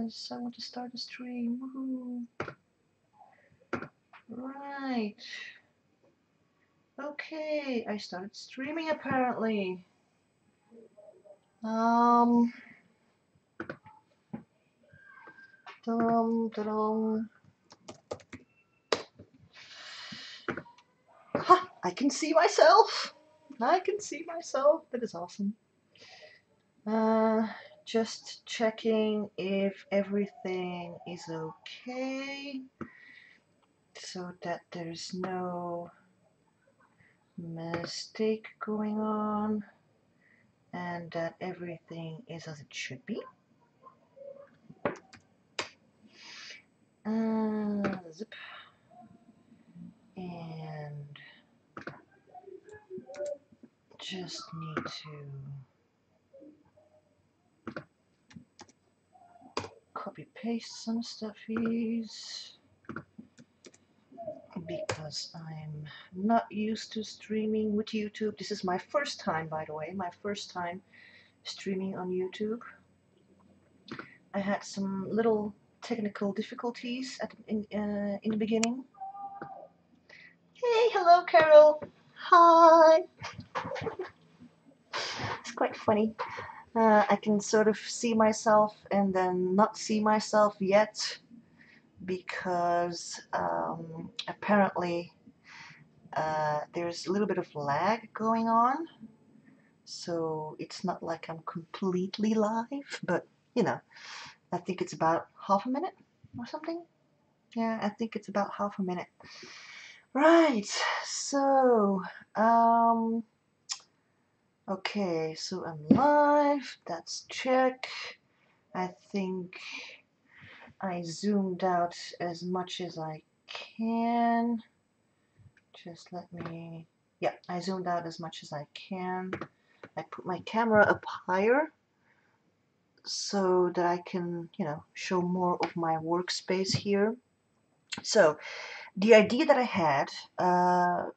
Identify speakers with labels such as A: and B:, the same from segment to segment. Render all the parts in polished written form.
A: Yes, I want to start a stream. Woohoo. Right. Okay, I started streaming apparently. Um, dum. Ha! I can see myself. I can see myself. That is awesome. Just checking if everything is okay, so that there's no mistake going on, and that everything is as it should be. Zip. And just need to copy paste some stuffies because I'm not used to streaming with YouTube. This is my first time, by the way, my first time streaming on YouTube. I had some little technical difficulties in the beginning. Hey, hello, Carol. Hi. It's quite funny. I can sort of see myself and then not see myself yet because apparently there's a little bit of lag going on. So it's not like I'm completely live, but you know, I think it's about half a minute or something. Yeah, I think it's about half a minute. Right, so, okay, so I'm live, that's check. I think I zoomed out as much as I can. Just let me, yeah, I zoomed out as much as I can. I put my camera up higher so that I can, you know, show more of my workspace here. So, the idea that I had, oh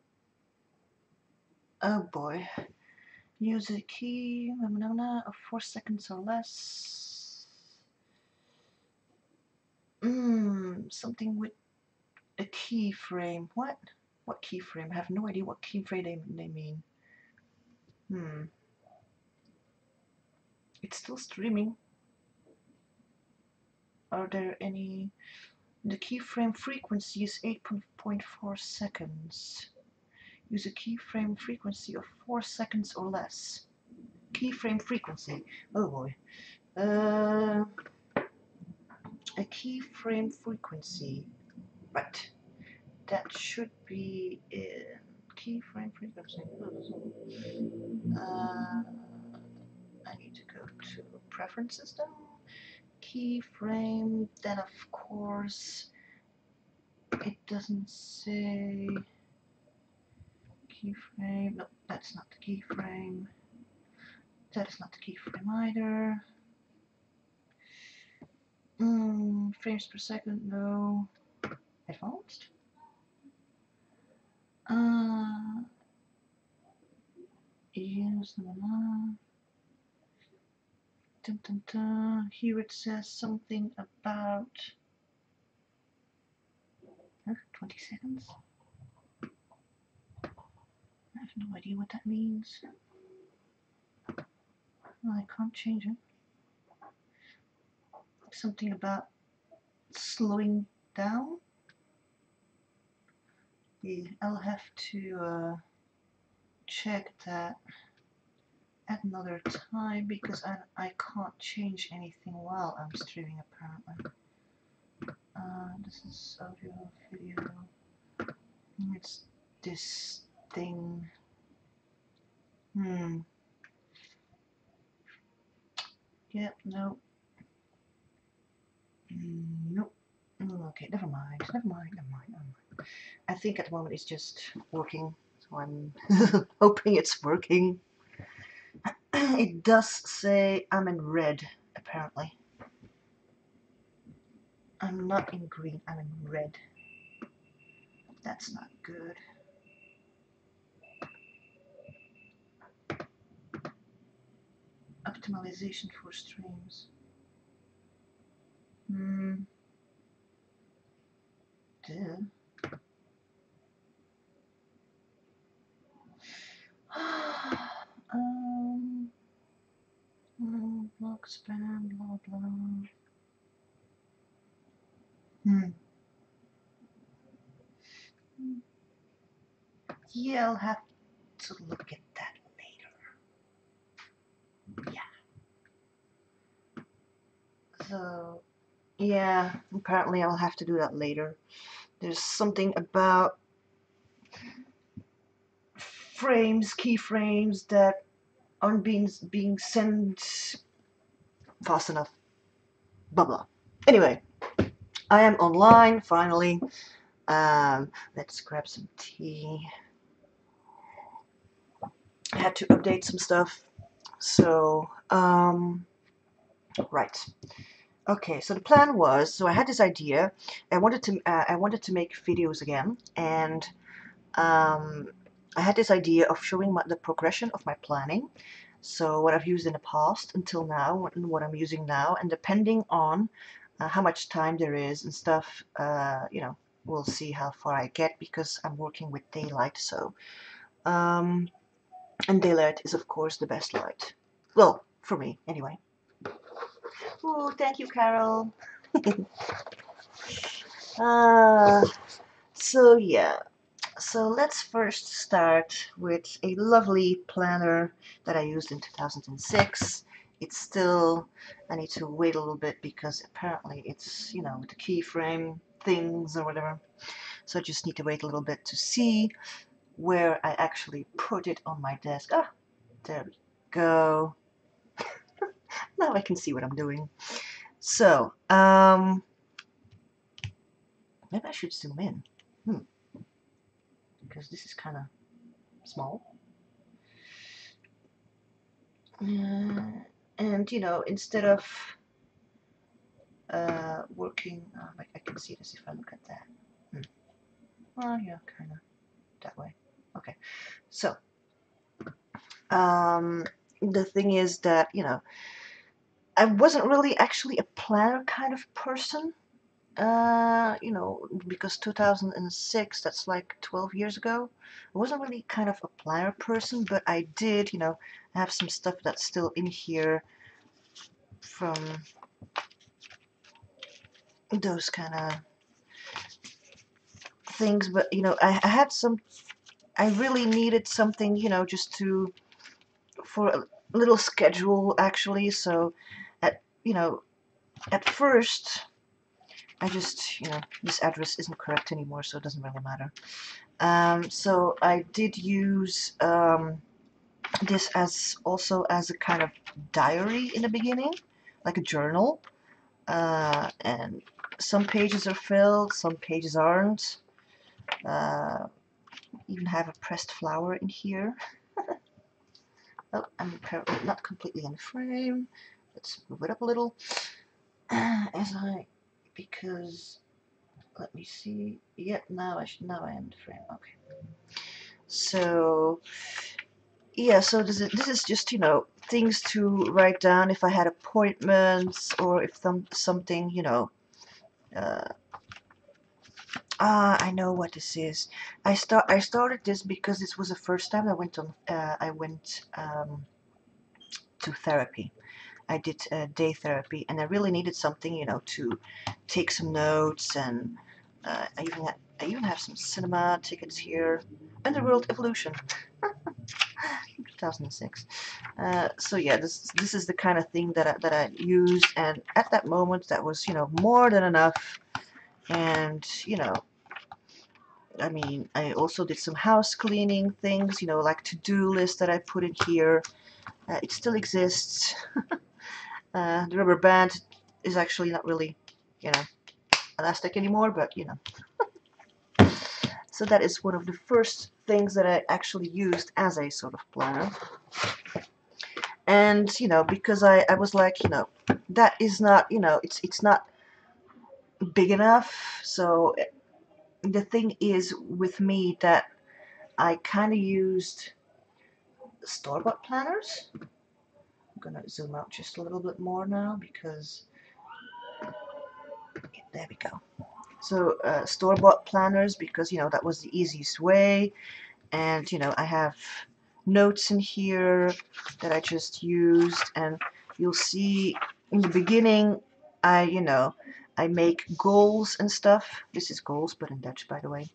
A: boy, use a key of 4 seconds or less. Something with a keyframe. What? What keyframe? I have no idea what keyframe they mean. It's still streaming. Are there any? The keyframe frequency is 8.4 seconds. Use a keyframe frequency of 4 seconds or less. Keyframe frequency. Oh boy. A keyframe frequency. Right. That should be in keyframe frequency. I need to go to preferences then. Keyframe. Then of course it doesn't say keyframe. No, that's not the keyframe. That is not the keyframe either. Frames per second, no. Advanced? Yes, dun, dun, dun. Here it says something about 20 seconds. I have no idea what that means. Well, I can't change it. Something about slowing down. Yeah, I'll have to check that at another time because I can't change anything while I'm streaming apparently. This is audio, video. It's this thing. Yep, no. Nope. Okay, never mind. I think at the moment it's just working, so I'm hoping it's working. It does say I'm in red, apparently. I'm not in green, I'm in red. That's not good. Optimization for streams. Block span, blah blah. Hmm. Yeah, I'll have to look at that later. Yeah. So, yeah, apparently I'll have to do that later. There's something about frames, keyframes that aren't being sent fast enough. Blah blah. Anyway, I am online finally. Let's grab some tea. I had to update some stuff. So, right. Okay, so the plan was, so I had this idea. I wanted to make videos again, and I had this idea of showing the progression of my planning. So what I've used in the past until now, and what I'm using now, and depending on how much time there is and stuff, you know, we'll see how far I get because I'm working with daylight. So, and daylight is of course the best light. Well, for me anyway. Oh, thank you, Carol. uh, so yeah. So let's first start with a lovely planner that I used in 2006. It's still, I need to wait a little bit because apparently it's, you know, with the keyframe things or whatever. So I just need to wait a little bit to see where I actually put it on my desk. Ah, there we go. Now I can see what I'm doing. So, maybe I should zoom in. Because this is kind of small. And you know, instead of working, like I can see this if I look at that. Well, yeah, kind of that way. Okay, so the thing is that, you know, I wasn't really actually a planner kind of person. You know, because 2006, that's like 12 years ago. I wasn't really kind of a planner person, but I did, you know, have some stuff that's still in here from those kind of things. But, you know, I had some, I really needed something, you know, just to, for a little schedule actually. So, you know, at first, I just, you know, this address isn't correct anymore, so it doesn't really matter. So I did use this as also as a kind of diary in the beginning, like a journal. And some pages are filled, some pages aren't. Even have a pressed flower in here. Oh, I'm apparently not completely in frame. Let's move it up a little. Because let me see. Yeah, now I am in the frame. Okay. So yeah, so this is just, you know, things to write down if I had appointments or if something, you know. Uh, I know what this is. I started this because this was the first time I went to therapy. I did day therapy, and I really needed something, you know, to take some notes, and I even have some cinema tickets here. Underworld Evolution, 2006. So yeah, this is the kind of thing that I used, and at that moment that was, you know, more than enough. And you know, I mean, I also did some house cleaning things, you know, like to-do list that I put in here. It still exists. The rubber band is actually not really, you know, elastic anymore, but you know. So that is one of the first things that I actually used as a sort of planner. And you know, because I was like, you know, that is not, you know, it's not big enough. So the thing is with me that I kind of used store-bought planners. I'm gonna zoom out just a little bit more now because there we go. So store-bought planners, because that was the easiest way. And I have notes in here that I just used, and you'll see in the beginning I make goals and stuff. This is goals, but in Dutch, by the way.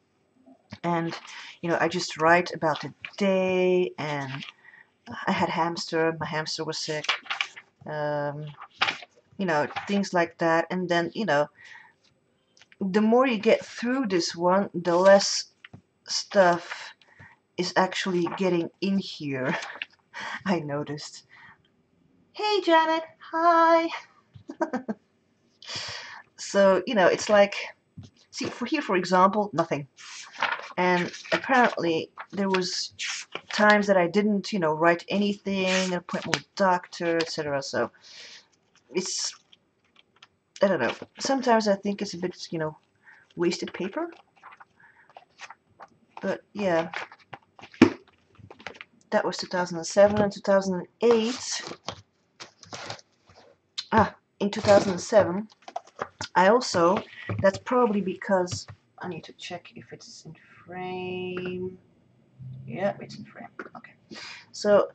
A: And I just write about the day, and I had hamster, my hamster was sick, um, things like that. And then the more you get through this one, the less stuff is actually getting in here. I noticed. Hey Janet, hi. So it's like, see, for example, nothing. And apparently there was times that I didn't write anything, an appointment with doctor, etc. So it's, I don't know, sometimes I think it's a bit wasted paper, but yeah. That was 2007. And 2008, in 2007 I also, that's probably because I need to check if it's in frame. Yeah, it's in frame. Okay. So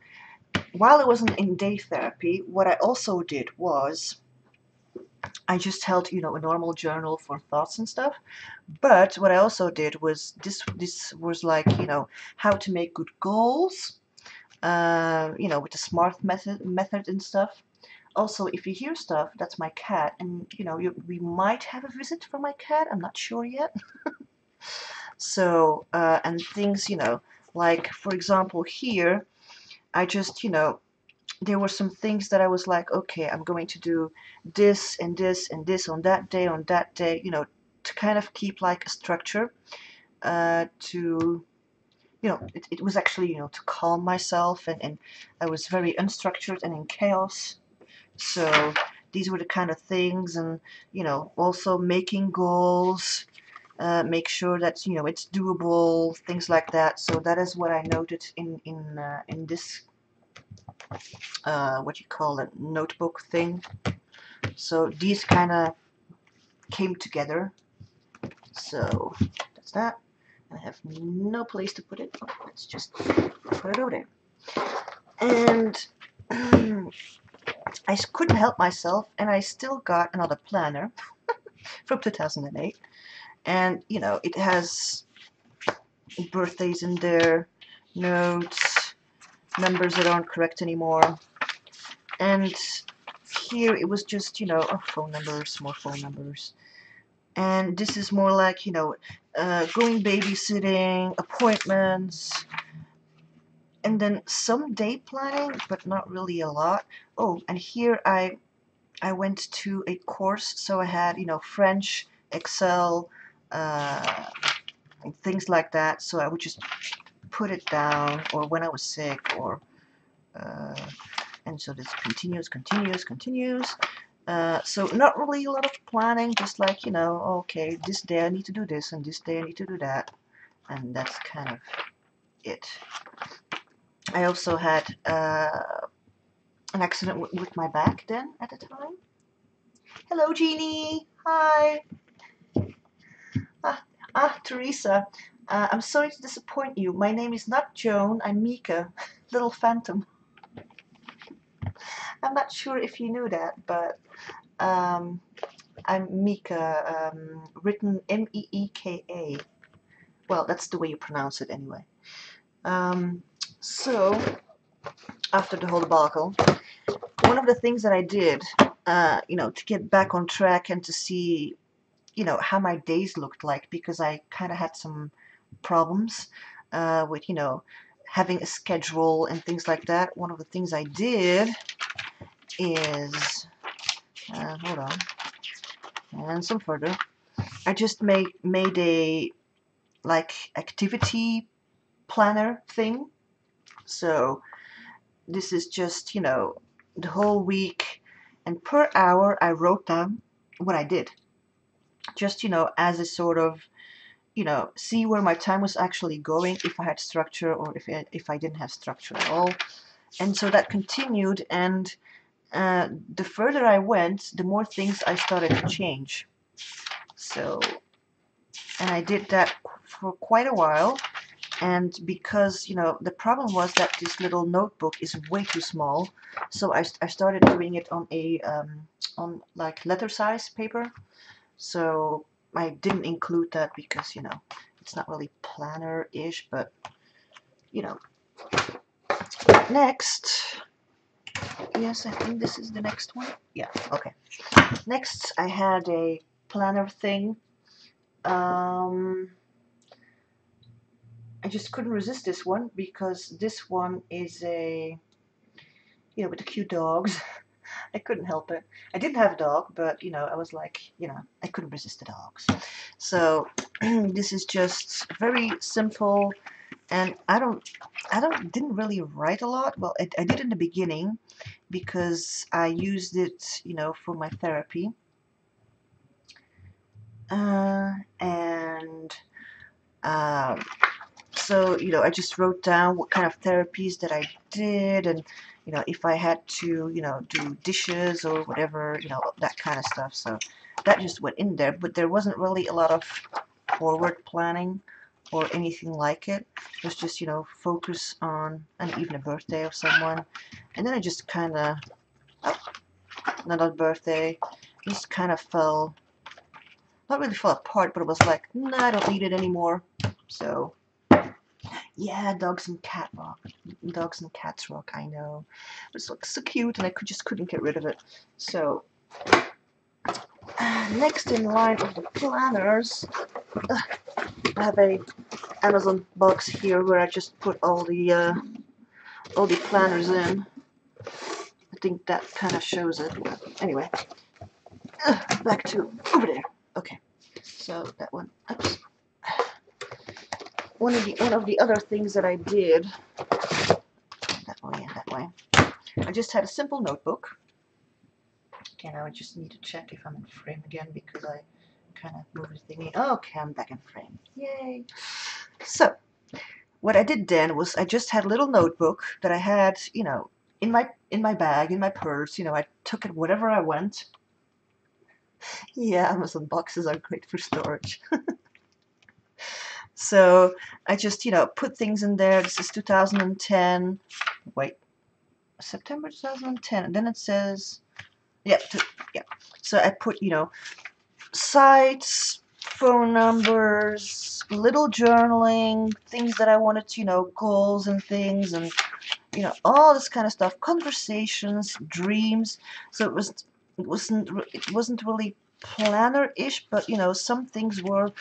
A: while I wasn't in day therapy, what I also did was I just held a normal journal for thoughts and stuff. But what I also did was this was like how to make good goals, with the SMART method and stuff. Also, if you hear stuff, that's my cat, and we might have a visit from my cat. I'm not sure yet. So and things, like for example here, I just there were some things that I was like, okay, I'm going to do this and this and this on that day, to kind of keep like a structure, to it was actually to calm myself, and I was very unstructured and in chaos. So these were the kind of things. And also making goals, make sure that it's doable, things like that. So that is what I noted in this what you call it, notebook thing. So these kind of came together. So that's that. I have no place to put it. Let's just put it over there. And I couldn't help myself, and I still got another planner from 2008. And it has birthdays in there, notes, numbers that aren't correct anymore. And here it was just phone numbers, more phone numbers. And this is more like going babysitting, appointments, and then some day planning, but not really a lot. Oh, and here I went to a course, so I had French, Excel, and things like that. So I would just put it down, or when I was sick, or and so this continues. So not really a lot of planning, just like okay, this day I need to do this, and this day I need to do that, and that's kind of it. I also had an accident with my back then at the time. Hello, Jeannie. Hi. Teresa. I'm sorry to disappoint you. My name is not Joan. I'm Mika, little phantom. I'm not sure if you knew that, but I'm Mika, written Meeka. Well, that's the way you pronounce it anyway. So, after the whole debacle, one of the things that I did, to get back on track and to see, how my days looked like, because I kind of had some problems with, having a schedule and things like that. One of the things I did is, hold on, and some further. I just made a like activity planner thing. So this is just the whole week, and per hour I wrote down what I did, just as a sort of see where my time was actually going, if I had structure or if I didn't have structure at all. And so that continued, and the further I went, the more things I started to change. So and I did that for quite a while. And because, you know, the problem was that this little notebook is way too small, so I started doing it on a on like letter size paper. So I didn't include that because, you know, it's not really planner-ish, but you know. Next, yes, I think this is the next one. Yeah, okay. Next, I had a planner thing. I just couldn't resist this one because this one is a, you know, with the cute dogs. I couldn't help it. I didn't have a dog, but you know, I was like, you know, I couldn't resist the dogs. So this is just very simple, and didn't really write a lot. Well, I did in the beginning because I used it, you know, for my therapy, and um, so, you know, I just wrote down what kind of therapies that I did, and you know, if I had to, you know, do dishes or whatever, you know, that kind of stuff. So that just went in there, but there wasn't really a lot of forward planning or anything like it. It was just, you know, focus on and even a birthday of someone, and then I just kind of, oh, another birthday, just kind of fell, not really fell apart, but it was like, nah, I don't need it anymore. So yeah, dogs and cats rock. I know, it looks so cute, and I just couldn't get rid of it. So next in line of the planners, I have a Amazon box here where I just put all the planners in. I think that kind of shows it. Anyway, back to over there. Okay, so that one. Oops. One of the other things that I did that way and that way. I just had a simple notebook. Okay, now I just need to check if I'm in frame again because I kind of moved the thingy. Okay, I'm back in frame. Yay! So, what I did then was I just had a little notebook that I had, you know, in my bag, in my purse. You know, I took it wherever I went. Yeah, Amazon boxes are great for storage. So I just, you know, put things in there. This is 2010. Wait, September 2010. And then it says, yeah, yeah. So I put, you know, sites, phone numbers, little journaling, things that I wanted to, you know, goals and things, and you know, all this kind of stuff, conversations, dreams. So it wasn't really planner-ish, but you know, some things were.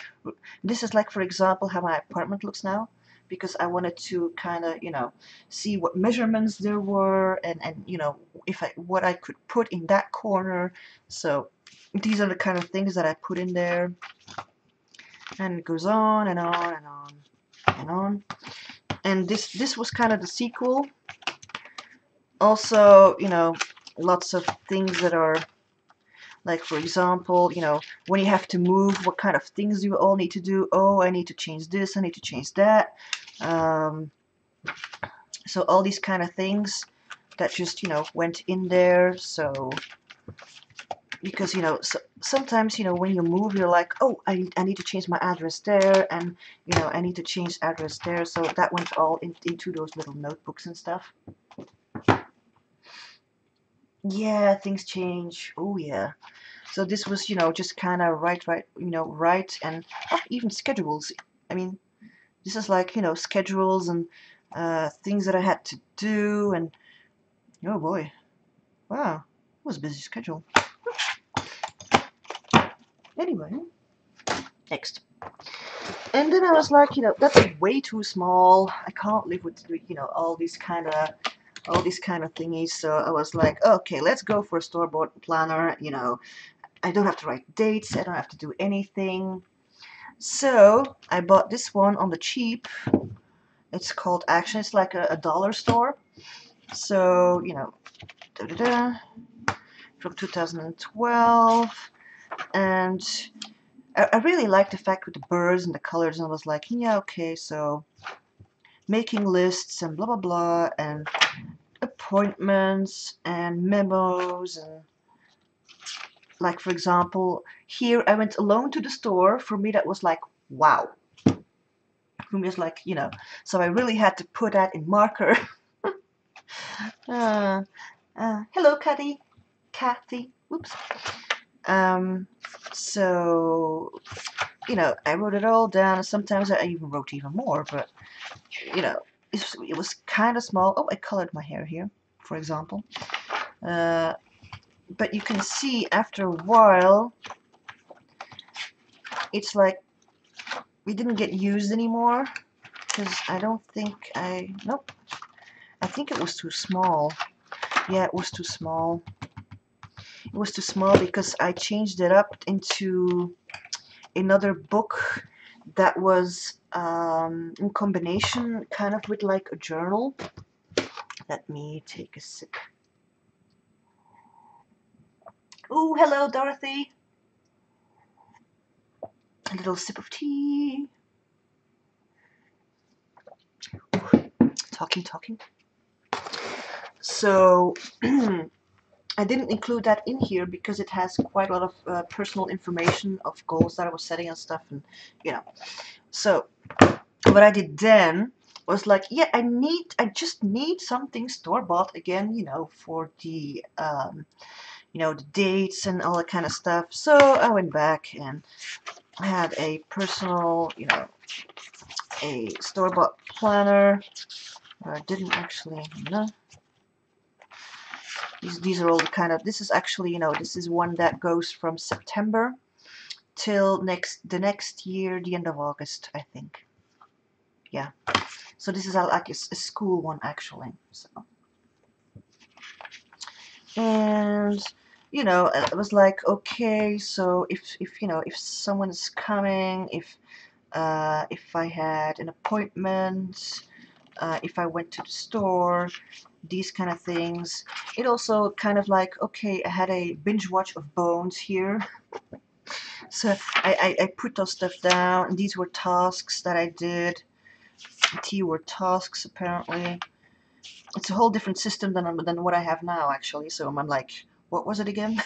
A: This is like, for example, how my apartment looks now, because I wanted to kind of, you know, see what measurements there were, and you know, if I what I could put in that corner. So these are the kind of things that I put in there, and it goes on and on and on and on. And this was kind of the sequel. Also, you know, lots of things that are like, for example, you know, when you have to move, what kind of things do you all need to do? Oh, I need to change this, I need to change that. So all these kind of things that just, you know, went in there. So because, you know, sometimes, you know, when you move, you're like, oh, I need to change my address there, and you know, I need to change address there. So that went all into those little notebooks and stuff. Yeah, things change. Oh yeah. So this was, you know, just kind of write, and even schedules. I mean, this is like, you know, schedules and things that I had to do, and oh boy, wow, it was a busy schedule. Anyway, next. And then I was like, you know, that's way too small. I can't live with, you know, all these kind of thingies. So I was like, okay, let's go for a store-bought planner. You know, I don't have to write dates. I don't have to do anything. So I bought this one on the cheap. It's called Action. It's like a dollar store. So, you know, from 2012. And I really liked the fact with the birds and the colors. And I was like, yeah, okay, so making lists and blah, blah, blah. And appointments and memos. And like, for example, here I went alone to the store. For me, that was like Wow. Rumi is like, you know, so I really had to put that in marker. Hello, Kathy. Oops. So, you know, I wrote it all down. Sometimes I even wrote even more, but, you know, it was kind of small. Oh, I colored my hair here, for example. But you can see after a while, it's like it didn't get used anymore, because I don't think nope, I think it was too small. Yeah, it was too small. It was too small because I changed it up into another book that was in combination kind of with like a journal. Let me take a sip. Oh, hello, Dorothy. A little sip of tea. Talking. So I didn't include that in here because it has quite a lot of personal information of goals that I was setting and stuff, and you know. So what I did then was like, yeah, I just need something store-bought again, you know, for the you know, the dates and all that kind of stuff. So I went back and I had a personal, you know, a store-bought planner. I didn't actually, no. These are all the kind of, this is actually, you know, this is one that goes from September till the next year, the end of August, I think. Yeah. So this is like a school one actually. So, and you know, it was like, okay, so if you know, if someone is coming, if I had an appointment, if I went to the store, these kind of things. It also kind of like, okay, I had a binge watch of Bones here. So I put those stuff down, and these were tasks that I did. T were tasks, apparently. It's a whole different system than what I have now, actually. So I'm like, what was it again?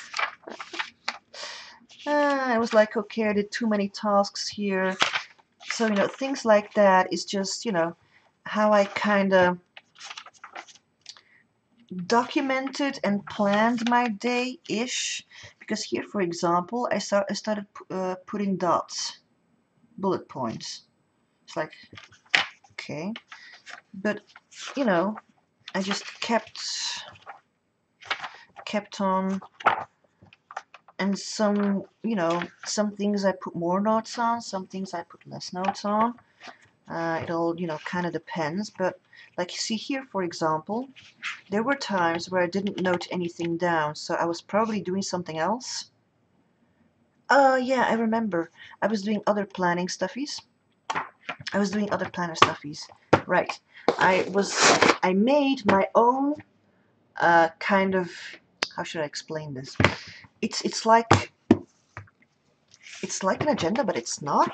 A: I was like, okay, I did too many tasks here. So, you know, things like that is just, you know, how I kind of documented and planned my day-ish. Because here, for example, I started putting dots, bullet points. It's like, okay. But, you know, I just kept on, and some, you know, some things I put more notes on, some things I put less notes on. It all, you know, kind of depends. But like you see here, for example, there were times where I didn't note anything down, so I was probably doing something else. Oh yeah, I remember. I was doing other planning stuffies. I was doing other planner stuffies. Right. I made my own kind of, how should I explain this? It's like an agenda, but it's not.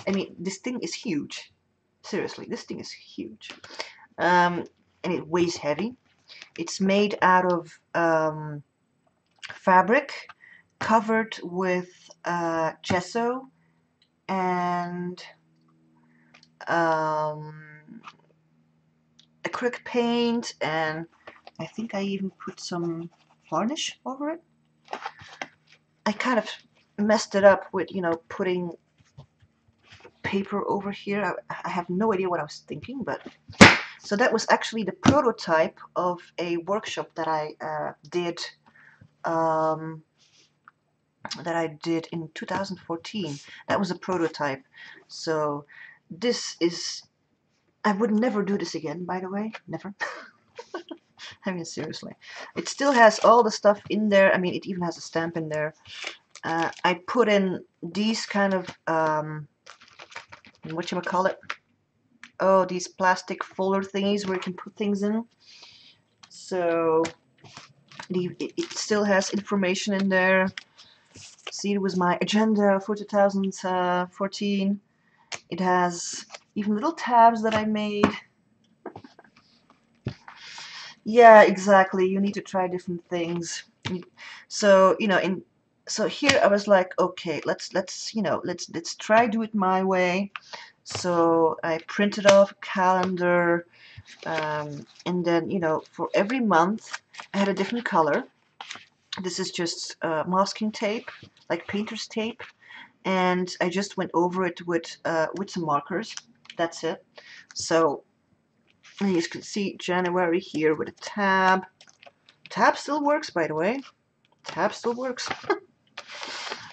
A: I mean, this thing is huge. Seriously, this thing is huge. And it weighs heavy. It's made out of fabric covered with gesso and acrylic paint, and I think I even put some varnish over it. I kind of messed it up with, you know, putting paper over here. I have no idea what I was thinking, but so that was actually the prototype of a workshop that I did in 2014. That was a prototype. So this is, I would never do this again, by the way, never. I mean, seriously. It still has all the stuff in there. I mean, it even has a stamp in there. I put in these kind of, whatchamacallit? Oh, these plastic folder thingies where you can put things in. So it still has information in there. See, it was my agenda for 2014. It has even little tabs that I made. Yeah, exactly. You need to try different things. So, you know, so here I was like, okay, let's try do it my way. So I printed off a calendar, and then for every month I had a different color. This is just masking tape, like painter's tape, and I just went over it with some markers. That's it. So and you can see January here with a tab. Tab still works, by the way. Tab still works.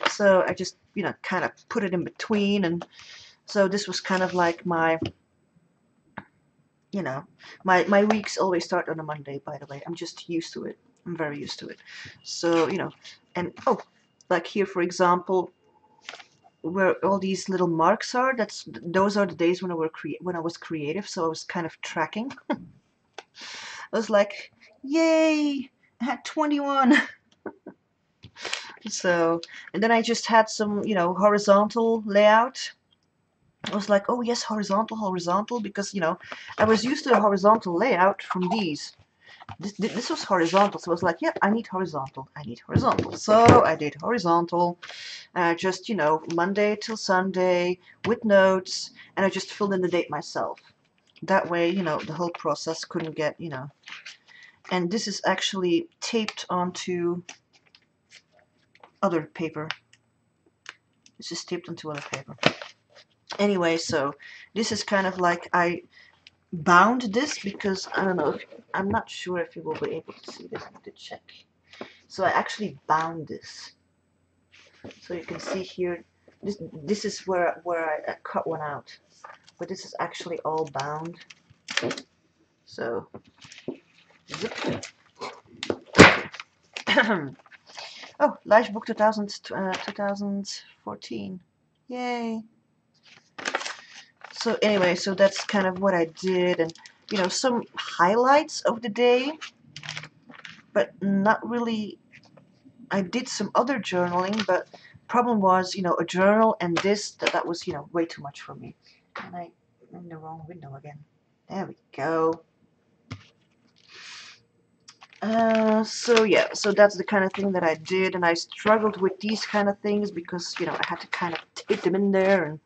A: So I just kind of put it in between, and so this was kind of like my my weeks always start on a Monday, by the way. I'm just used to it. I'm very used to it. So and oh, like here for example, where all these little marks are, those are the days when I was creative. So I was kind of tracking. I was like, yay, I had 21. So, and then I just had some horizontal layout. I was like, oh yes, horizontal, because I was used to a horizontal layout from these. This was horizontal, so I was like, yeah, I need horizontal. So I did horizontal, just Monday till Sunday with notes, and I just filled in the date myself. That way, the whole process couldn't get And this is actually taped onto other paper. This is taped onto other paper. Anyway, so this is kind of like I bound this because I don't know if I'm not sure if you will be able to see this. I have to check. So I actually bound this. So you can see here, this is where I cut one out, but this is actually all bound. So zip. Oh, Livebook 2014. Yay. So anyway, so that's kind of what I did, and some highlights of the day, but not really. I did some other journaling, but problem was, a journal and that was, way too much for me. And I'm in the wrong window again. There we go. So yeah, so that's the kind of thing that I did, and I struggled with these kind of things because, I had to kind of tape them in there,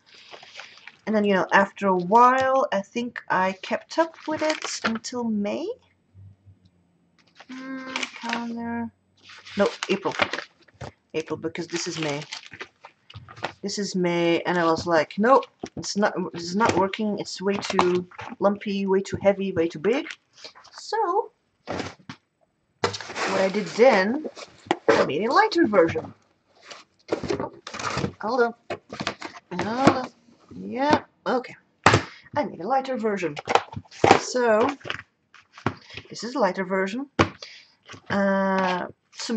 A: and then, after a while, I think I kept up with it until May. Calendar. No, April. April, because this is May. This is May, and I was like, nope, this is not working. It's way too lumpy, way too heavy, way too big. So, what I did then, I made a lighter version. Hold on. Yeah, okay. I made a lighter version. So, this is a lighter version.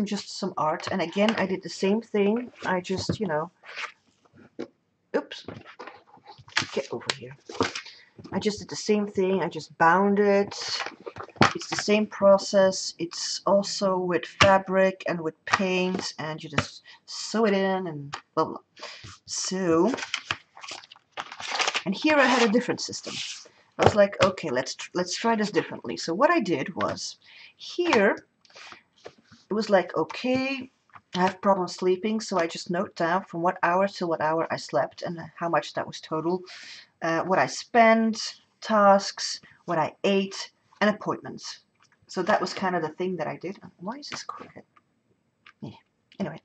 A: Just some art, and again, I did the same thing. I just, oops, get over here. I just did the same thing. I just bound it. It's the same process. It's also with fabric and with paint, and you just sew it in and blah blah. So, and here I had a different system. I was like, okay, let's try this differently. So what I did was, here it was like, okay, I have problems sleeping, so I just note down from what hour to what hour I slept and how much that was total, what I spent, tasks, what I ate, and appointments. So that was kind of the thing that I did. Why is this crooked? Yeah. Anyway,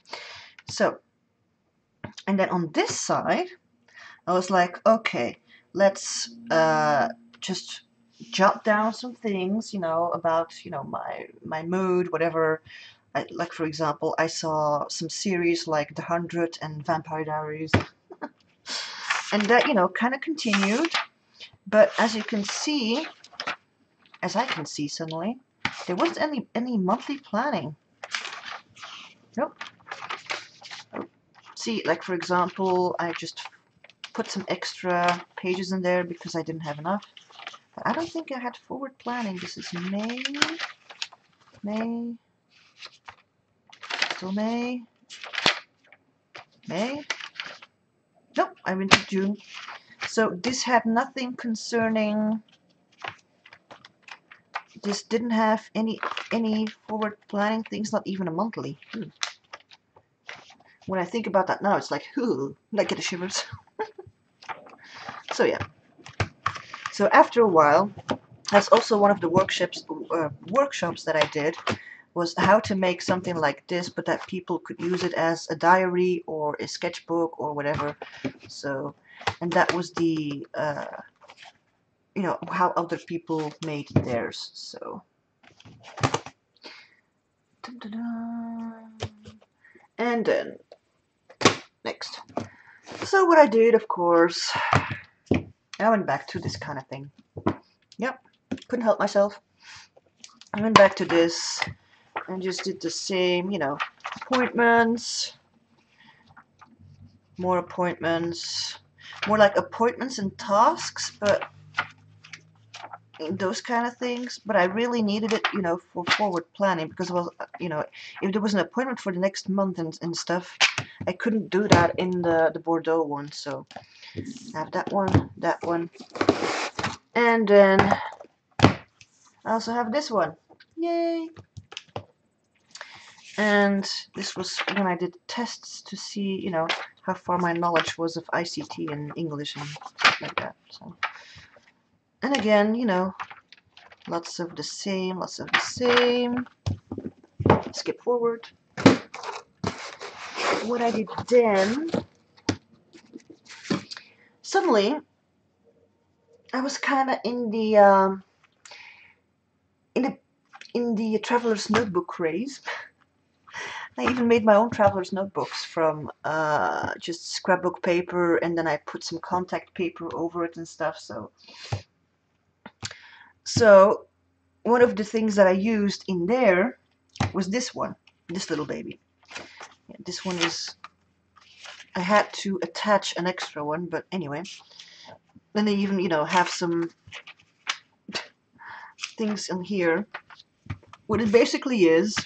A: so, and then on this side, I was like, okay, let's just jot down some things, about, my mood, whatever. Like, for example, I saw some series like The 100 and Vampire Diaries. And that, kind of continued. But as you can see, as I can see suddenly, there wasn't any monthly planning. Nope. See, like for example, I just put some extra pages in there because I didn't have enough. But I don't think I had forward planning. This is May, still May. Nope, I went to June. So this had nothing concerning. This didn't have any forward planning things, not even a monthly. when I think about that now, it's like, ooh, I get the shivers. So yeah. So after a while, that's also one of the workshops that I did, was how to make something like this, but that people could use it as a diary or a sketchbook or whatever. So, and that was the, you know, how other people made theirs. So, dun, dun, dun. And then next. So what I did, of course, I went back to this kind of thing. Yep, couldn't help myself. I went back to this and just did the same, you know, appointments, more appointments, more like appointments and tasks, but those kind of things. But I really needed it, you know, for forward planning, because, well, you know, if there was an appointment for the next month and stuff, I couldn't do that in the Bordeaux one. So I have that one, and then I also have this one. Yay! And this was when I did tests to see, you know, how far my knowledge was of ICT and English and stuff like that. So, and again, you know, lots of the same, lots of the same. Skip forward. What I did then, suddenly, I was kind of in the traveler's notebook craze. I even made my own traveler's notebooks from just scrapbook paper, and then I put some contact paper over it and stuff. So one of the things that I used in there was this one, this little baby. Yeah, this one is, I had to attach an extra one, but anyway. Then they even, you know, have some things in here. What it basically is,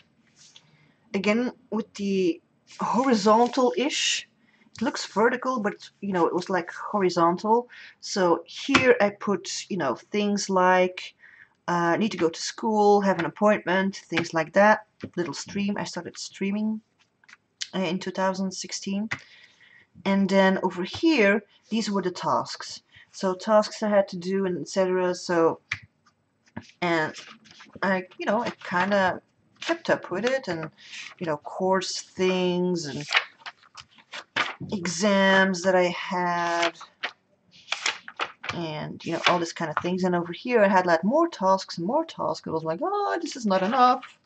A: again, with the horizontal-ish, it looks vertical, but, you know, it was like horizontal. So here I put, you know, things like need to go to school, have an appointment, things like that. Little stream. I started streaming in 2016. And then over here, these were the tasks. So tasks I had to do, and etc. So, and I, you know, I kind of kept up with it, and, you know, course things and exams that I had, and, you know, all this kind of things. And over here I had like more tasks and more tasks. I was like, oh, this is not enough.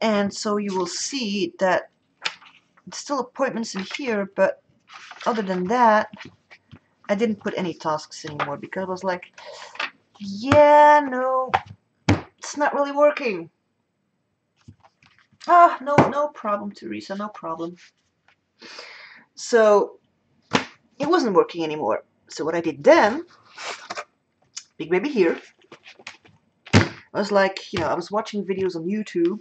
A: And so you will see that still appointments in here, but other than that, I didn't put any tasks anymore, because I was like, yeah, no, it's not really working. Ah, no problem, Teresa, no problem. So it wasn't working anymore. So what I did then, big baby here, I was like, you know, I was watching videos on YouTube.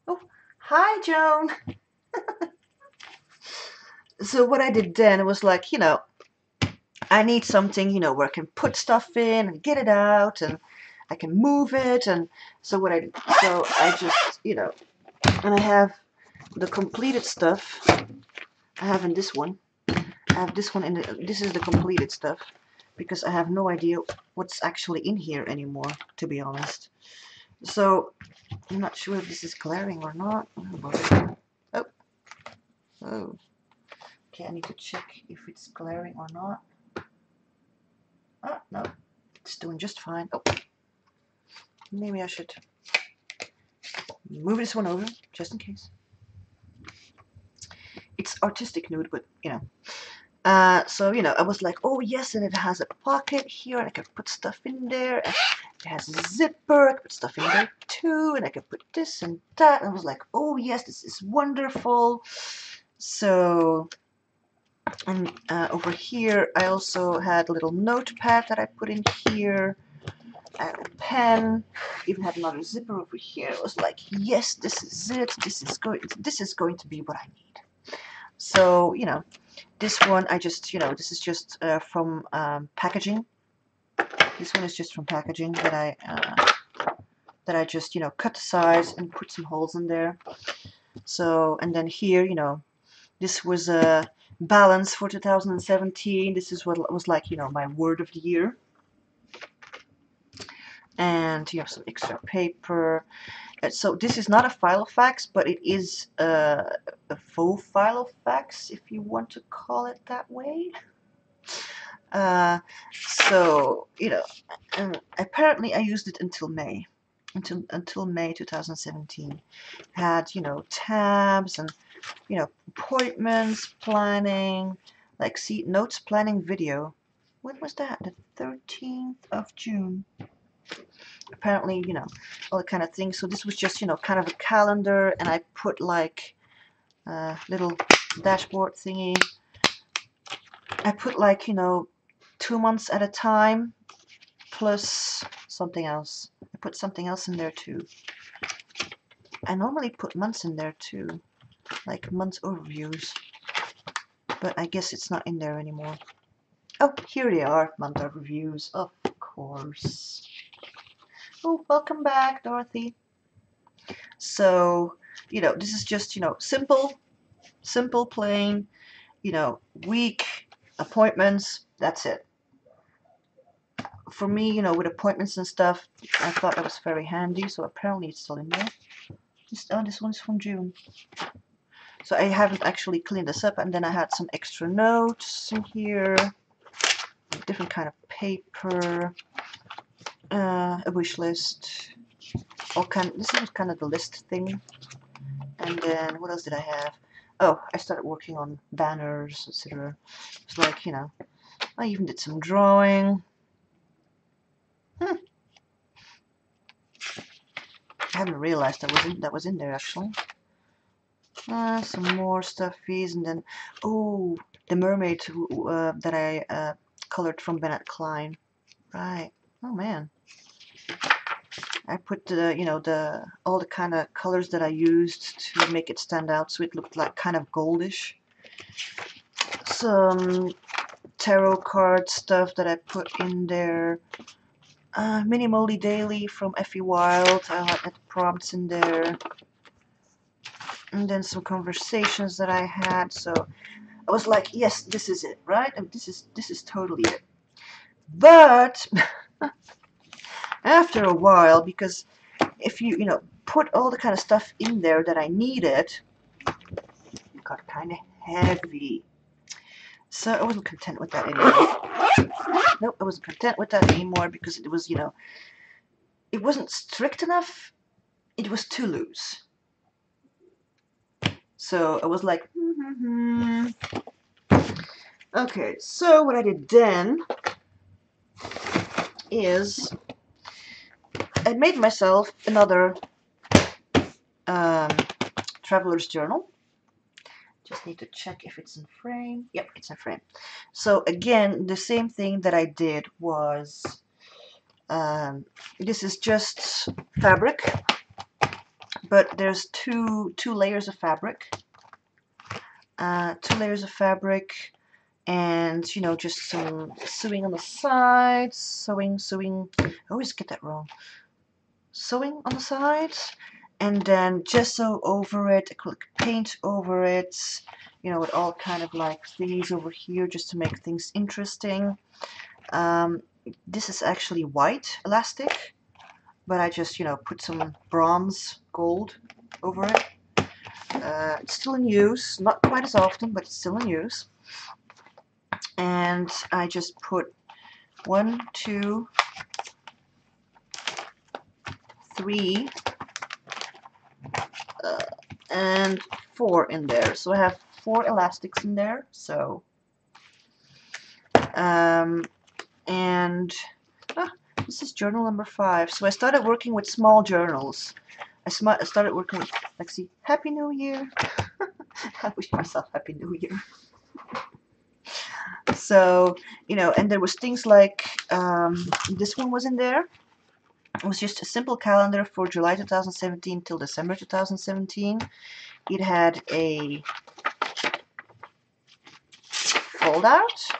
A: Oh, hi, Joan. So what I did then, it was like, you know, I need something, you know, where I can put stuff in and get it out, and I can move it. And so what I did, so I just, you know, and I have the completed stuff. I have in this one. I have this one, and this is the completed stuff, because I have no idea what's actually in here anymore, to be honest. So I'm not sure if this is glaring or not. Oh, oh. Okay, I need to check if it's glaring or not. Oh, no, it's doing just fine. Oh, maybe I should move this one over, just in case. It's artistic nude, but, you know. So, you know, I was like, oh, yes, and it has a pocket here, and I can put stuff in there. And it has a zipper, I can put stuff in there, too, and I can put this and that. And I was like, oh, yes, this is wonderful. So, and over here, I also had a little notepad that I put in here. I had a pen, even had another zipper over here. It was like, yes, this is it. This is going to be what I need. So, you know, this one I just, you know, this is just from packaging. This one is just from packaging that I that I just, you know, cut the size and put some holes in there. So, and then here, you know, this was a balance for 2017. This is what was like, you know, my word of the year. And you have some extra paper. So this is not a Filofax, but it is a faux Filofax, if you want to call it that way. So, you know, apparently I used it until May. Until May 2017. Had, you know, tabs and, you know, appointments, planning, like, see, notes, planning, video. When was that? The 13th of June. Apparently, you know, all that kind of things. So this was just, you know, kind of a calendar, and I put like a little dashboard thingy. I put like, you know, 2 months at a time plus something else. I put something else in there too. I normally put months in there too, like month overviews, but I guess it's not in there anymore. Oh, here they are, month overviews, of course. Oh, welcome back, Dorothy. So, you know, this is just, you know, simple, plain, you know, week, appointments, that's it. For me, you know, with appointments and stuff, I thought that was very handy, so apparently it's still in there. This one's from June. So I haven't actually cleaned this up, and then I had some extra notes in here, different kind of paper, a wish list, this is kind of the list thing. And then what else did I have? Oh, I started working on banners, etc. It's like, you know, I even did some drawing. I haven't realized that was in there actually. Some more stuffies, and then oh, the mermaid that I colored from Bennett Klein. Right. Oh man. I put the, you know, all the kind of colors that I used to make it stand out, so it looked like kind of goldish. Some tarot card stuff that I put in there. Mini Moldy Daily from Effie Wild. I had the prompts in there. And then some conversations that I had. So I was like, yes, this is it, right? And this is totally it. But after a while, because if you know, put all the kind of stuff in there that I needed, it got kind of heavy. So I wasn't content with that anymore. Nope, I wasn't content with that anymore because it was, you know, it wasn't strict enough. It was too loose. So I was like, Okay, so what I did then is I made myself another traveler's journal. Just need to check if it's in frame. Yep, it's in frame. So again, the same thing that I did was, this is just fabric, but there's two layers of fabric. 2 layers of fabric, and you know, just some sewing on the sides, sewing. I always get that wrong. Sewing on the sides, and then gesso over it, acrylic paint over it, you know, with all kind of like thingies over here just to make things interesting. This is actually white elastic, but I just, you know, put some bronze gold over it. It's still in use, not quite as often, but it's still in use. And I just put 1, 2, 3, and 4 in there. So I have 4 elastics in there. So, and this is journal number 5. So I started working with small journals. I started working with, like, see, Happy New Year. I wish myself Happy New Year. So, you know, and there was things like, this one was in there. It was just a simple calendar for July 2017 till December 2017. It had a fold out.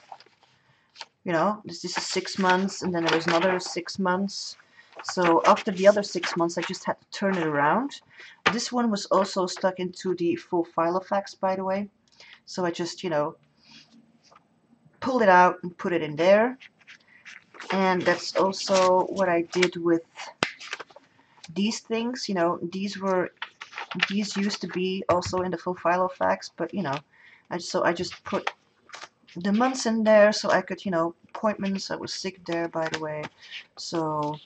A: You know, this is 6 months, and then there was another 6 months. So after the other 6 months, I just had to turn it around. This one was also stuck into the full Filofax, by the way. So I just, you know, pulled it out and put it in there. And that's also what I did with these things. You know, these used to be also in the full Filofax, but you know, I just put the months in there so I could, you know, appointments. I was sick there, by the way. So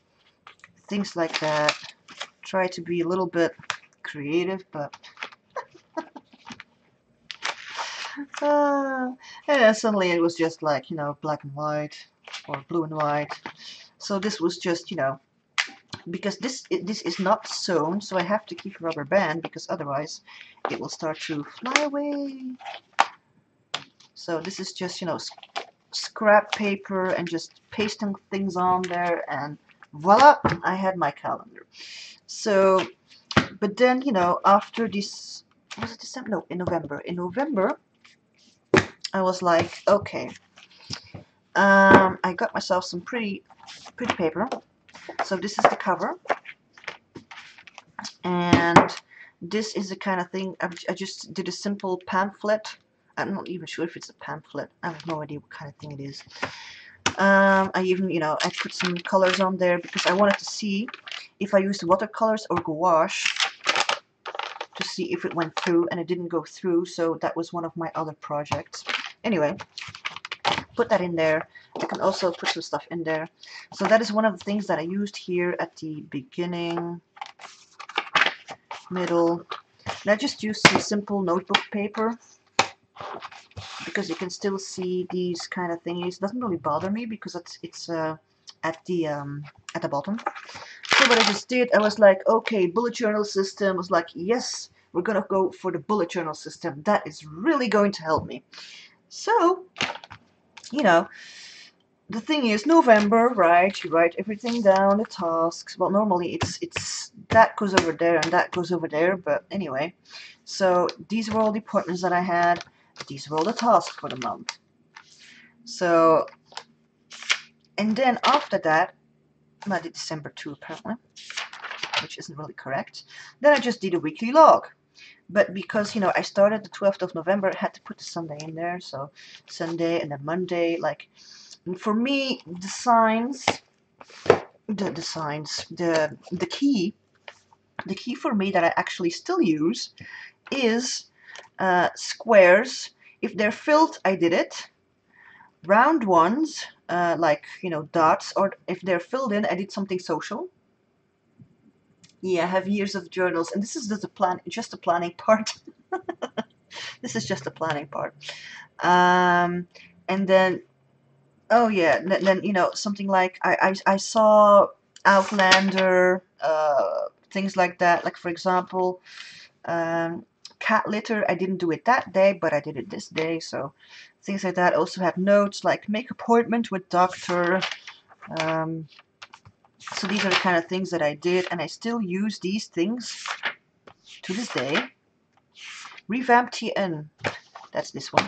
A: things like that. Try to be a little bit creative, but and then suddenly it was just like, you know, black and white or blue and white. So this was just, you know, because this is not sewn, so I have to keep a rubber band because otherwise it will start to fly away. So this is just, you know, scrap paper and just pasting things on there, and voila, I had my calendar. So, but then, you know, after this, was it December? No, in November. In November, I was like, okay, I got myself some pretty paper. So this is the cover, and this is the kind of thing. I just did a simple pamphlet. I'm not even sure if it's a pamphlet. I have no idea what kind of thing it is. I even, you know, I put some colors on there because I wanted to see if I used watercolors or gouache to see if it went through, and it didn't go through, so that was one of my other projects. Anyway, put that in there. I can also put some stuff in there. So that is one of the things that I used here at the beginning, middle. And I just used some simple notebook paper because you can still see these kind of thingies. It doesn't really bother me because it's at the bottom. So what I just did, I was like, okay, bullet journal system. I was like, yes, we're gonna go for the bullet journal system. That is really going to help me. So, you know, the thing is, November, right? You write everything down, the tasks. Well, normally it's that goes over there and that goes over there, but anyway. So these were all the appointments that I had. These were all the tasks for the month. So, and then after that, I did December too, apparently, which isn't really correct. Then I just did a weekly log. But because, you know, I started the 12th of November, I had to put the Sunday in there. So Sunday and then Monday, like, and for me, the signs, the key for me that I actually still use is squares. If they're filled, I did it. Round ones, like, you know, dots, or if they're filled in, I did something social. Yeah, I have years of journals, and this is just the planning part. This is just the planning part. And then, oh yeah, then you know, something like I saw Outlander, things like that. Like, for example, cat litter. I didn't do it that day, but I did it this day. So things like that. Also have notes like make appointment with doctor. Um, so these are the kind of things that I did, and I still use these things to this day. Revamp TN. That's this one.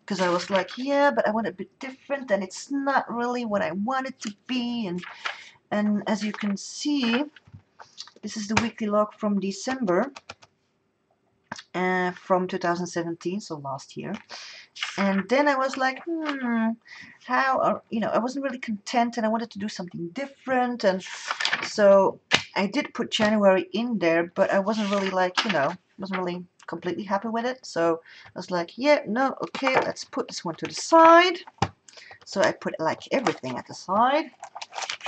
A: Because I was like, yeah, but I want it a bit different, and it's not really what I want it to be. And as you can see, this is the weekly log from December, from 2017, so last year. And then I was like, how, you know, I wasn't really content, and I wanted to do something different. And so I did put January in there, but I wasn't really like, you know, wasn't really completely happy with it. So I was like, yeah, no, okay, let's put this one to the side. So I put like everything at the side.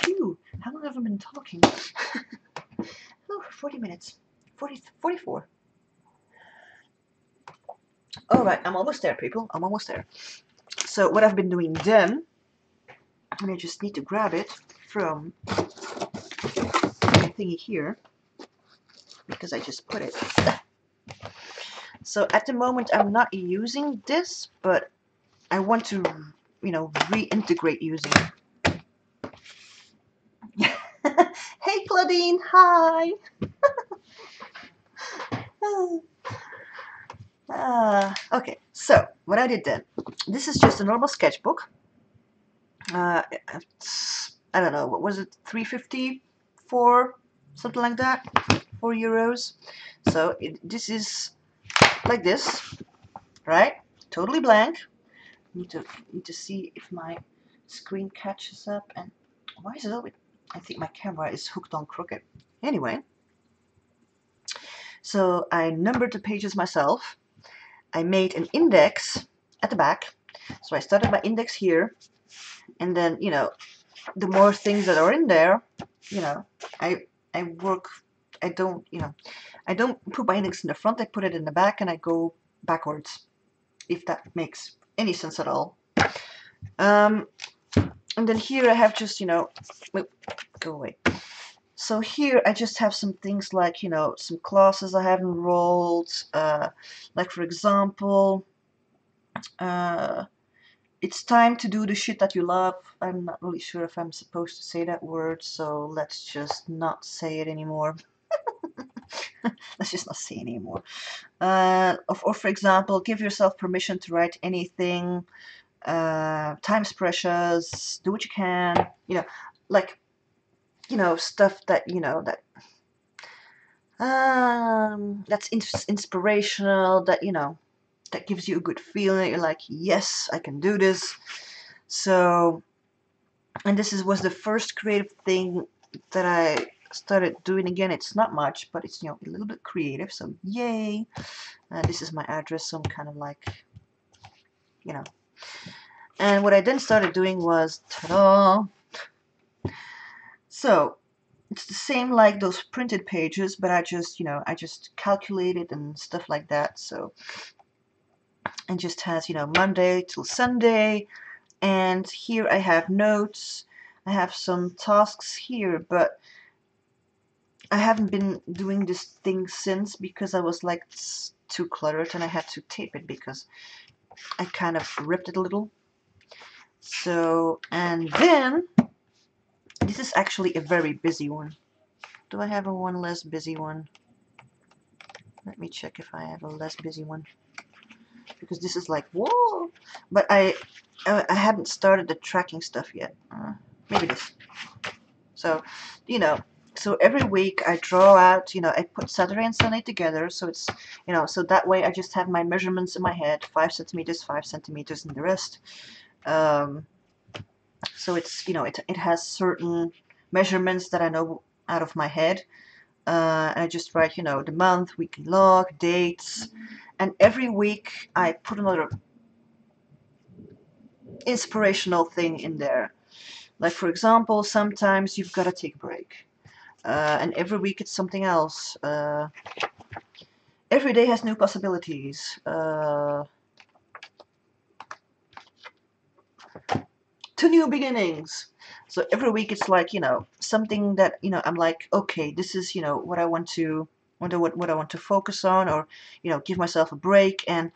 A: Phew, how long have I been talking? Oh, 40 minutes. 44. All right, I'm almost there, people. I'm almost there. So what I've been doing then, and I just need to grab it from my thingy here, because I just put it. So at the moment, I'm not using this, but I want to, you know, reintegrate using it. Hey, Claudine, hi. Okay, so what I did then, this is just a normal sketchbook. I don't know, what was it, 3.50, 4, something like that, €4. So this is like this, right? Totally blank. Need to see if my screen catches up. And why is it always? I think my camera is hooked on crooked. Anyway, so I numbered the pages myself. I made an index at the back. So I started my index here, and then, you know, the more things that are in there, you know, I work. I don't, you know, I don't put my index in the front. I put it in the back, and I go backwards, if that makes any sense at all. And then here I have just, you know, go away. So here I just have some things like, you know, some classes I have enrolled, like for example, it's time to do the shit that you love. I'm not really sure if I'm supposed to say that word, so let's just not say it anymore. Let's just not say it anymore. Or for example, give yourself permission to write anything. Time's precious. Do what you can. You know, like, you know, stuff that, you know, that's inspirational, that, you know, that gives you a good feeling. You're like, yes, I can do this. So, and this was the first creative thing that I started doing again. It's not much, but it's, you know, a little bit creative, so yay. This is my address, so I'm kind of like, you know. And what I then started doing was, ta-da! So, it's the same like those printed pages, but I just, you know, I just calculated and stuff like that. So, and just has, you know, Monday till Sunday. And here I have notes. I have some tasks here, but I haven't been doing this thing since because I was like too cluttered, and I had to tape it because I kind of ripped it a little. So, and then this is actually a very busy one. Do I have a one less busy one? Let me check if I have a less busy one, because this is like, whoa. But I hadn't started the tracking stuff yet. Maybe this. So, you know, so every week I draw out, you know, I put Saturday and Sunday together, so it's, you know, so that way I just have my measurements in my head, 5 centimeters, 5 centimeters, and the rest. So it's, you know, it has certain measurements that I know out of my head. And I just write, you know, the month, weekly log, dates, and every week I put another inspirational thing in there. Like, for example, sometimes you've got to take a break. And every week it's something else. Every day has new possibilities. To new beginnings. So every week it's like, you know, something that, you know, I'm like, okay, this is, you know, what I want to, what I want to focus on, or, you know, give myself a break. And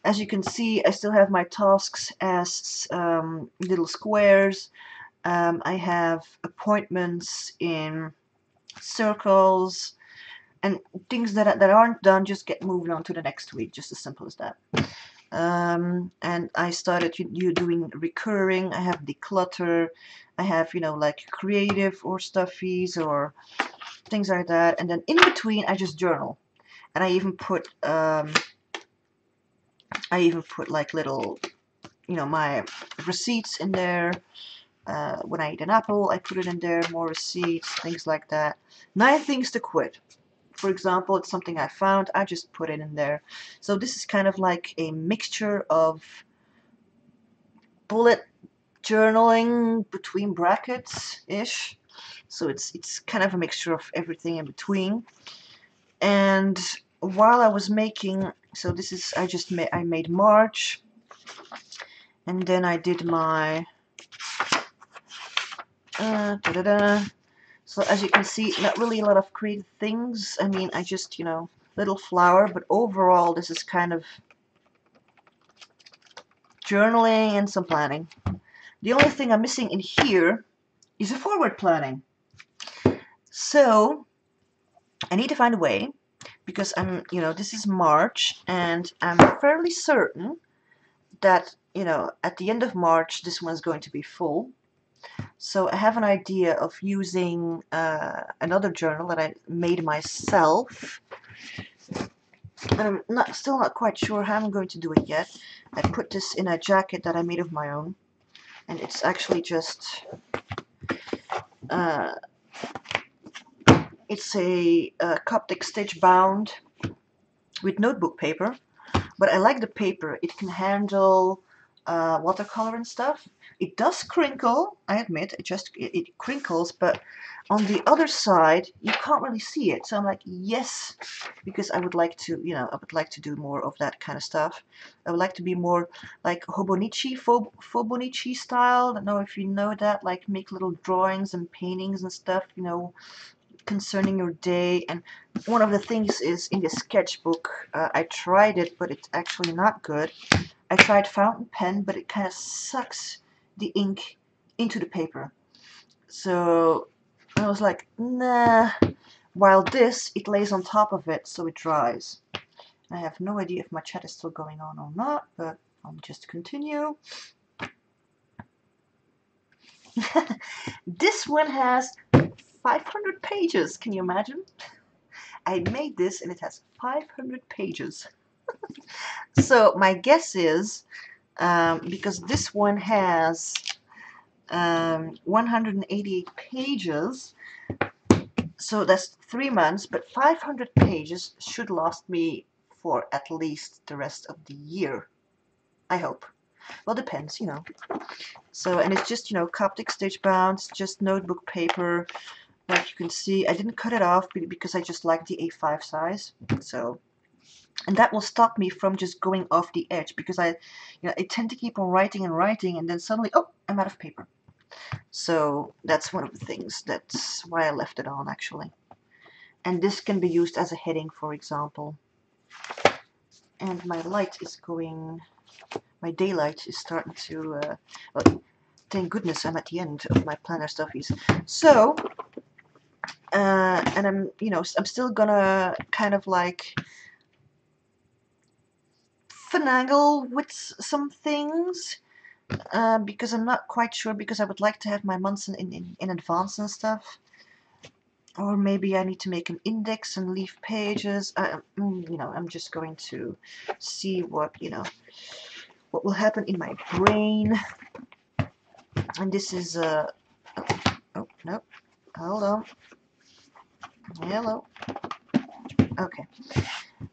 A: as you can see, I still have my tasks as little squares. I have appointments in circles, and things that aren't done just get moved on to the next week, just as simple as that. And I started you doing recurring. I have declutter, I have, you know, like creative or stuffies or things like that, and then in between I just journal. And I even put like little, you know, my receipts in there. When I eat an apple, I put it in there, more receipts, things like that. 9 things to quit. For example, it's something I found, I just put it in there. So this is kind of like a mixture of bullet journaling between brackets-ish. So it's kind of a mixture of everything in between. And while I was making, so this is, I made March, and then I did my So as you can see, not really a lot of creative things. I mean, I just, you know, little flower, but overall this is kind of journaling and some planning. The only thing I'm missing in here is a forward planning. So I need to find a way, because I'm, you know, this is March, and I'm fairly certain that, you know, at the end of March this one's going to be full. So I have an idea of using another journal that I made myself. And I'm still not quite sure how I'm going to do it yet. I put this in a jacket that I made of my own, and it's actually just it's a Coptic stitch bound with notebook paper. But I like the paper. It can handle watercolor and stuff. It does crinkle, I admit. It crinkles, but on the other side you can't really see it. So I'm like, yes, because I would like to, I would like to do more of that kind of stuff. I would like to be more like Hobonichi, Fobonichi style. I don't know if you know that, like make little drawings and paintings and stuff, concerning your day. And one of the things is in the sketchbook, I tried it, but it's actually not good. I tried fountain pen, but it kind of sucks the ink into the paper. So I was like, nah. While this, it lays on top of it, so it dries. I have no idea if my chat is still going on or not, but I'll just continue. This one has 500 pages. Can you imagine? I made this and it has 500 pages. So my guess is, because this one has 188 pages, so that's 3 months, but 500 pages should last me for at least the rest of the year. I hope. Well, depends, So, and it's just, Coptic stitch bound, just notebook paper. Like you can see, I didn't cut it off because I just like the A5 size. So, and that will stop me from just going off the edge, because I tend to keep on writing and writing, and then suddenly, oh, I'm out of paper. So that's one of the things. That's why I left it on, actually. And this can be used as a heading, for example. And my light is going, my daylight is starting to, well, thank goodness I'm at the end of my planner stuffies. So, and I'm still gonna kind of like finagle with some things, because I'm not quite sure, because I would like to have my months in advance and stuff. Or maybe I need to make an index and leave pages. I'm just going to see what will happen in my brain. And this is oh no, hold on. Hello. Okay.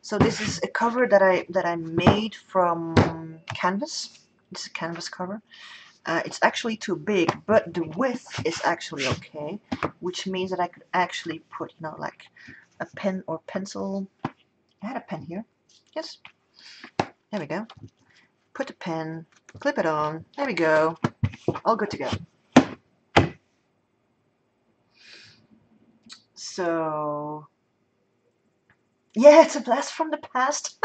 A: So this is a cover that I made from canvas. This is a canvas cover. It's actually too big, but the width is actually okay, which means that I could actually put, like a pen or pencil. I had a pen here. Yes. There we go. Put the pen, clip it on. There we go. All good to go. So, yeah, it's a blast from the past.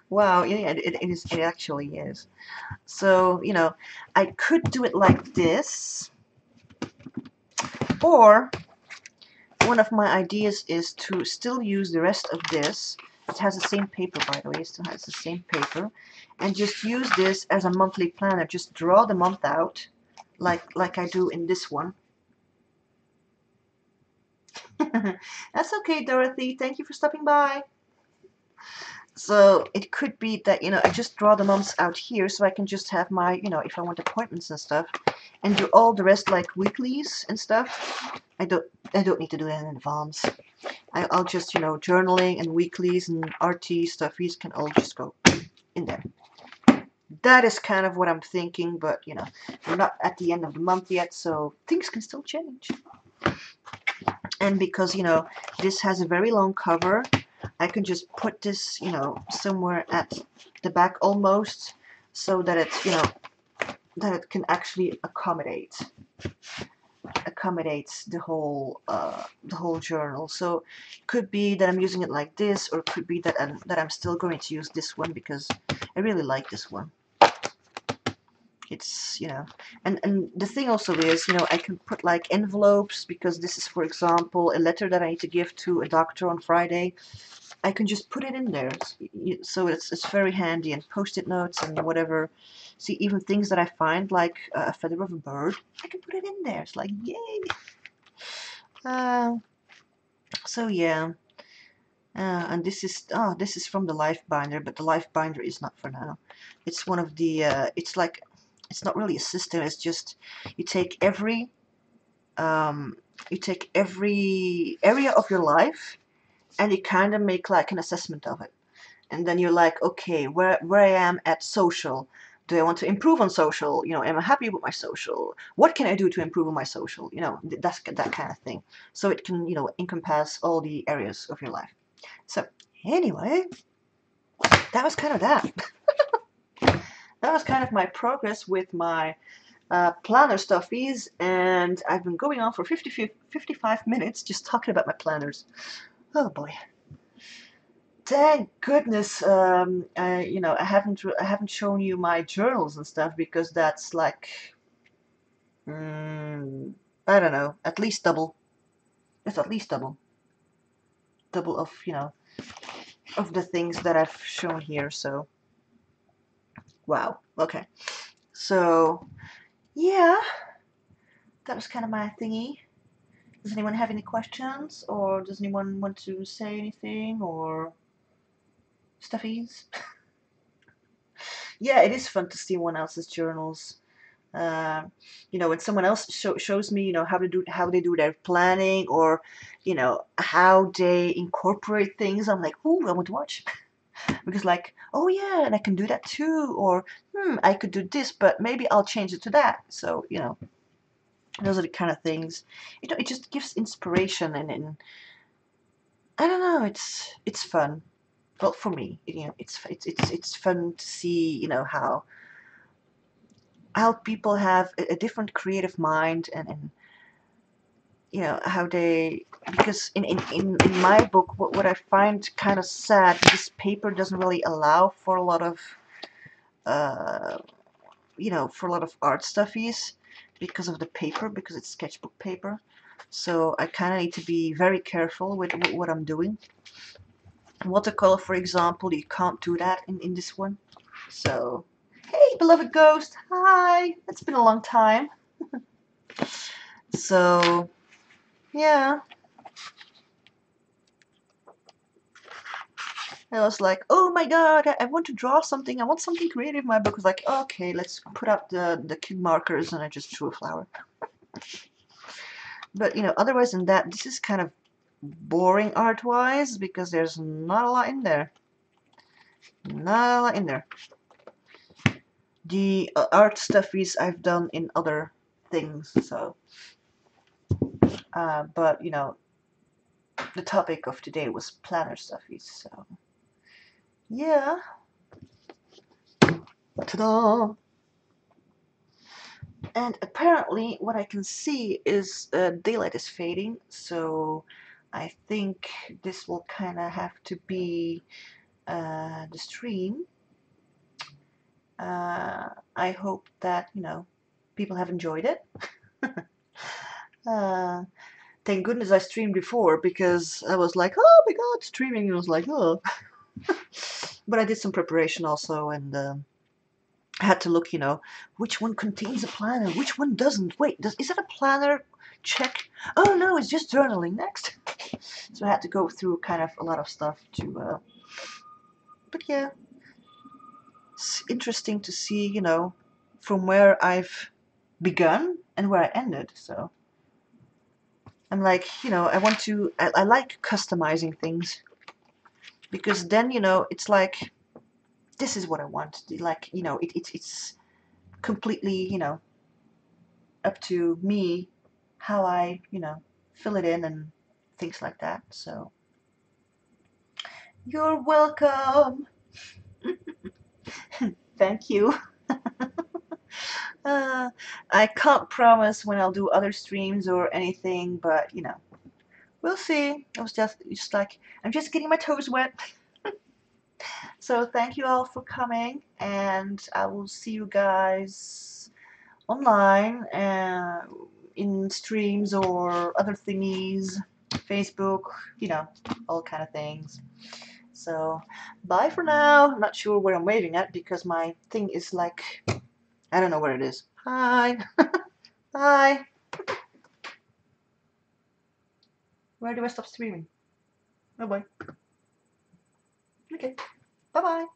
A: Wow, yeah, it is. It actually is. So, I could do it like this, or one of my ideas is to still use the rest of this. It has the same paper, by the way. It still has the same paper, and just use this as a monthly planner. Just draw the month out, like I do in this one. That's okay, Dorothy. Thank you for stopping by. So it could be that, I just draw the months out here, so I can just have my, if I want appointments and stuff, and do all the rest like weeklies and stuff. I don't need to do that in advance. I'll just, journaling and weeklies and RT stuffies can all just go in there. That is kind of what I'm thinking, but, we're not at the end of the month yet, so things can still change. And because, this has a very long cover, I can just put this, somewhere at the back almost, so that it's, that it can actually accommodate the whole journal. So it could be that I'm using it like this, or it could be that I'm still going to use this one because I really like this one. It's, and the thing also is, I can put like envelopes, because this is, for example, a letter that I need to give to a doctor on Friday. I can just put it in there. So it's very handy, and post-it notes and whatever. See, even things that I find, like a feather of a bird, I can put it in there. It's like, yay! So yeah. And this is from the Life Binder, but the Life Binder is not for now. It's one of the it's like, it's not really a system. It's just you take every area of your life, and you kind of make like an assessment of it, and then you're like, okay, where I am at social. Do I want to improve on social? You know, am I happy with my social? What can I do to improve on my social? You know, that's that kind of thing. So it can, you know, encompass all the areas of your life. So anyway, that was kind of that. That was kind of my progress with my planner stuffies, and I've been going on for 55 minutes just talking about my planners. Oh boy. Thank goodness, you know, I haven't shown you my journals and stuff, because that's like, I don't know, at least double. It's at least double of, you know, of the things that I've shown here. So wow. Okay. So yeah, that was kind of my thingy. Does anyone have any questions, or does anyone want to say anything, or stuffies? Yeah, it is fun to see one else's journals. Uh, you know, when someone else shows me, you know, how they do their planning, or you know, how they incorporate things, I'm like, ooh, I want to watch. Because like, oh yeah, and I can do that too, or I could do this, but maybe I'll change it to that. So you know, those are the kind of things. You know, it just gives inspiration, and I don't know, it's fun. Well, for me, you know, it's fun to see, you know, how people have a different creative mind, and you know, how they, because in my book, what I find kind of sad, this paper doesn't really allow for a lot of uh, you know, for a lot of art stuffies, because of the paper, because it's sketchbook paper. So I kind of need to be very careful with what I'm doing. Watercolor, for example, you can't do that in this one. So, hey, beloved ghost, hi! It's been a long time. So, yeah. I was like, oh my god, I want to draw something. I want something creative. My book was like, okay, let's put up the cube markers, and I just drew a flower. But, you know, otherwise than that, this is kind of boring art-wise, because there's not a lot in there. Not a lot in there. The art stuff is I've done in other things, so but you know, the topic of today was planner stuffies, so yeah. Ta-da! And apparently what I can see is daylight is fading, so I think this will kind of have to be the stream. I hope that, you know, people have enjoyed it. uh, thank goodness I streamed before, because I was like, oh my god, streaming, and I was like, oh. But I did some preparation also, and I had to look, you know, which one contains a planner, which one doesn't. Wait, is that a planner? Check. Oh no, it's just journaling. Next. So I had to go through kind of a lot of stuff to. But yeah, it's interesting to see, you know, from where I've begun and where I ended. So I'm like, you know, I like customizing things, because then, you know, it's like, this is what I want. Like, you know, it's completely, you know, up to me how I, you know, fill it in and things like that. So you're welcome. Thank you. uh, I can't promise when I'll do other streams or anything, but you know, we'll see. I was just like, I'm just getting my toes wet. So thank you all for coming, and I will see you guys online, in streams or other thingies, Facebook, you know, all kind of things. So bye for now. Not sure where I'm waving at because my thing is like, I don't know where it is. Hi. Hi. Where do I stop streaming? Oh boy. Okay. Bye bye.